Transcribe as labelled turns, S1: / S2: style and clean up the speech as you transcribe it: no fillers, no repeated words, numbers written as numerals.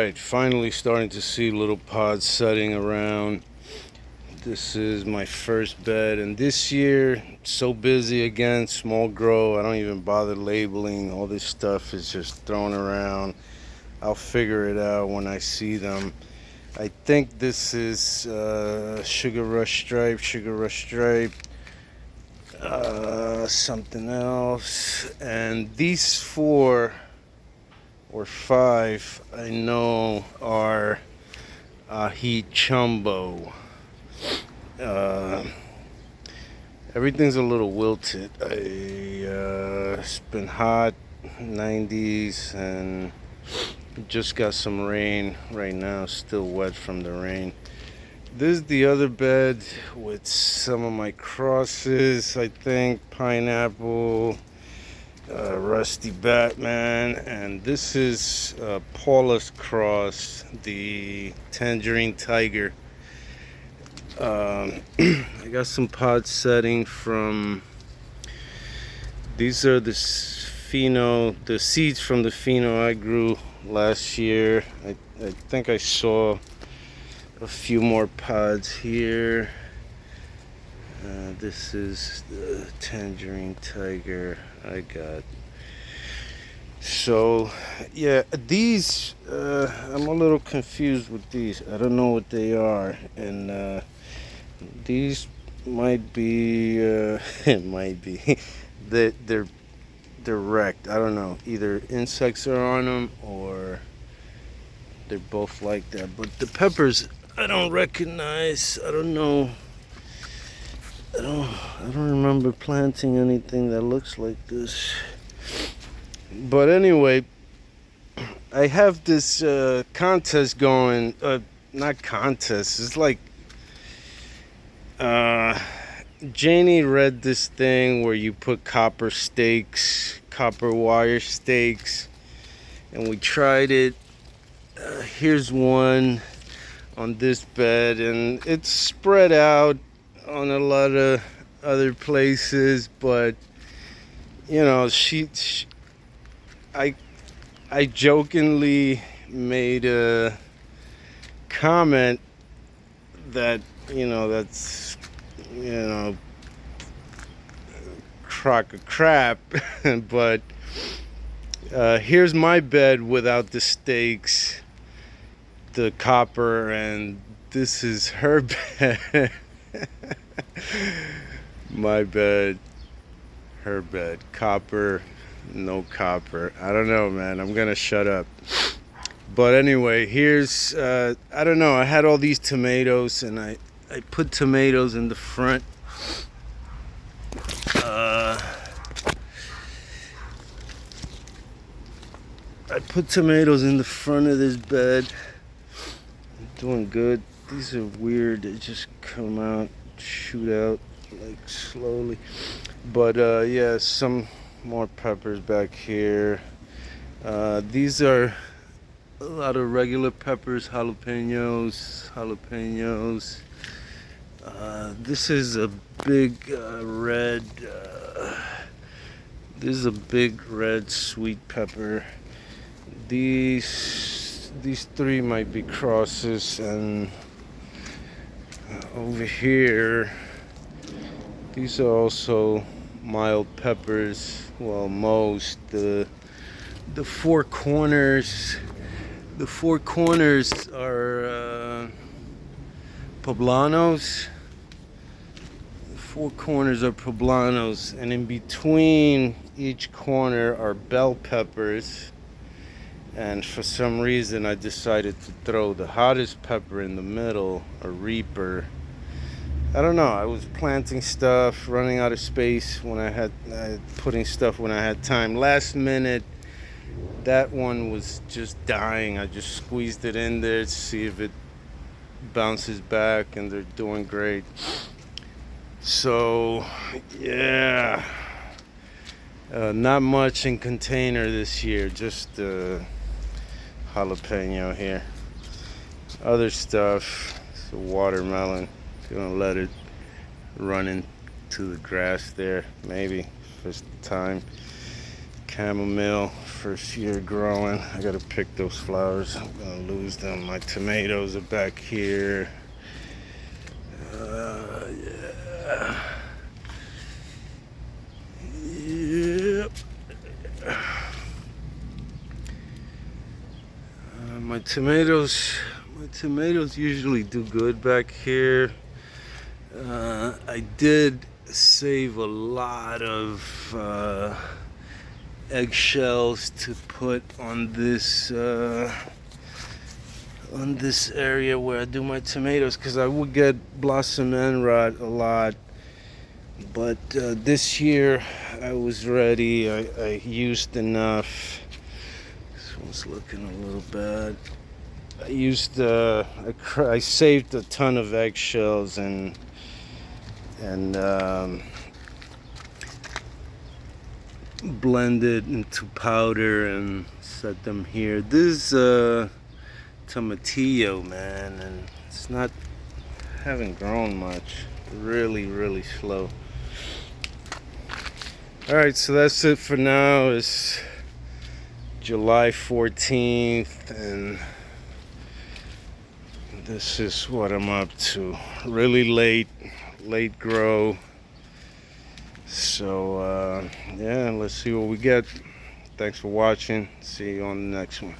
S1: Alright, finally starting to see little pods setting around. This is my first bed, and this year, so busy again, small grow. I don't even bother labeling. All this stuff is just thrown around. I'll figure it out when I see them. I think this is Sugar Rush Stripe, something else. And these 4 or 5 I know are Ahi Chumbo. Everything's a little wilted. It's been hot, 90s, and just got some rain right now, still wet from the rain. This is the other bed with some of my crosses, I think, pineapple, Rusty Batman, and this is Paula's cross, the Tangerine Tiger. I got some pods setting from, these are the seeds from the pheno I grew last year. I think I saw a few more pods here. This is the Tangerine Tiger I got. So yeah, these I'm a little confused with these. I don't know what they are, and these might be it might be they're wrecked. I don't know, either insects are on them or they're both like that. But the peppers I don't recognize. I don't know. I don't remember planting anything that looks like this. But anyway, I have this contest going. Not contest. It's like Janie read this thing where you put copper wire stakes, and we tried it. Here's one on this bed, and it's spread out on a lot of other places, but you know, I jokingly made a comment that, you know, that's, you know, crock of crap. But here's my bed without the stakes, the copper, and this is her bed. My bed, her bed, copper, no copper. I don't know, man. I'm gonna shut up. But anyway, here's I don't know, I had all these tomatoes, and I put tomatoes in the front. I put tomatoes in the front of this bed. I'm doing good. These are weird. They just come out, shoot out like slowly. But yeah, some more peppers back here. These are a lot of regular peppers, jalapenos. This is a big red. This is a big red sweet pepper. These 3 might be crosses, and over here, these are also mild peppers. Well, most the 4 corners. The 4 corners are poblanos. The 4 corners are poblanos, and in between each corner are bell peppers. And for some reason, I decided to throw the hottest pepper in the middle, a Reaper. I don't know. I was planting stuff, running out of space when I had putting stuff when I had time. Last minute, that one was just dying. I just squeezed it in there to see if it bounces back, and they're doing great. So yeah, not much in container this year. Just jalapeno here. Other stuff, it's a watermelon. Gonna let it run into the grass there, maybe first time. chamomile, first year growing. I gotta pick those flowers. I'm gonna lose them. My tomatoes are back here. Yeah. Yep. My tomatoes usually do good back here. I did save a lot of eggshells to put on this area where I do my tomatoes, because I would get blossom end rot a lot. But this year I was ready. I used enough. This one's looking a little bad. I saved a ton of eggshells and blended into powder and set them here. This tomatillo, man, and it's not, haven't grown much. Really slow. All right, so that's it for now. It's July 14th, and this is what I'm up to. Really late grow. So yeah, let's see what we get. Thanks for watching. See you on the next one.